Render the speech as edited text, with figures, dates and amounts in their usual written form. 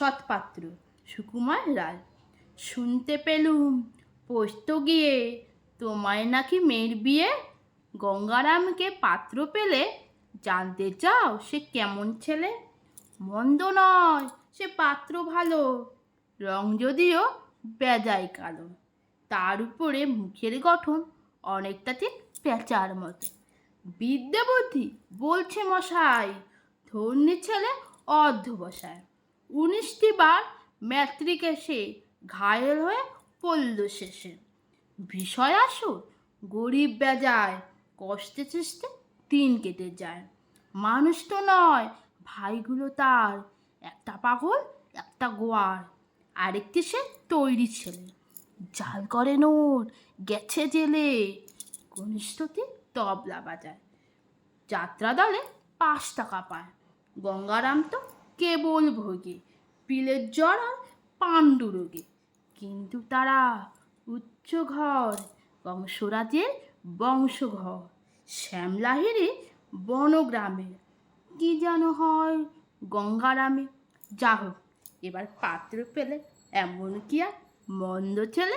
সৎপাত্র সুকুমার রায়। শুনতে পেলুম পোস্ত গিয়ে তোমায় নাকি মেয়ের বিয়ে। গঙ্গারামকে পাত্র পেলে জানতে চাও সে কেমন ছেলে? মন্দ নয় সে পাত্র ভালো, রং যদিও বেজায় কালো। তার উপরে মুখের গঠন অনেকটা ঠিক পেঁচার মতো। বিদ্যে বুদ্ধি বলছে মশাই, ধন্যী ছেলে অর্ধবসায়। 19টি বার ম্যাট্রিকে সে ঘায়েল হয়ে পড়ল শেষে। বিষয় আসো গরিব বেজায়, কষ্টে চেষ্টে দিন কেটে যায়। মানুষ তো নয় ভাইগুলো তার, একটা পাগল একটা গোয়ার, আরেকটি সে তৈরি ছেলে। জাল করে নোট গেছে জেলে, কনিষ্ঠটি তবলা বাজায়। যাত্রা দলে 5 টাকা পায়। গঙ্গারাম তো কেবল ভোগে পিলের জ্বর আর পাণ্ডু রোগে। কিন্তু তারা উচ্চ ঘর, বংশরাজের বংশঘর। শ্যামলাহিরি বনগ্রামের, কি যেন হয় গঙ্গারামে। যা হোক, এবার পাত্র পেলে এমন কি আর মন্দ ছেলে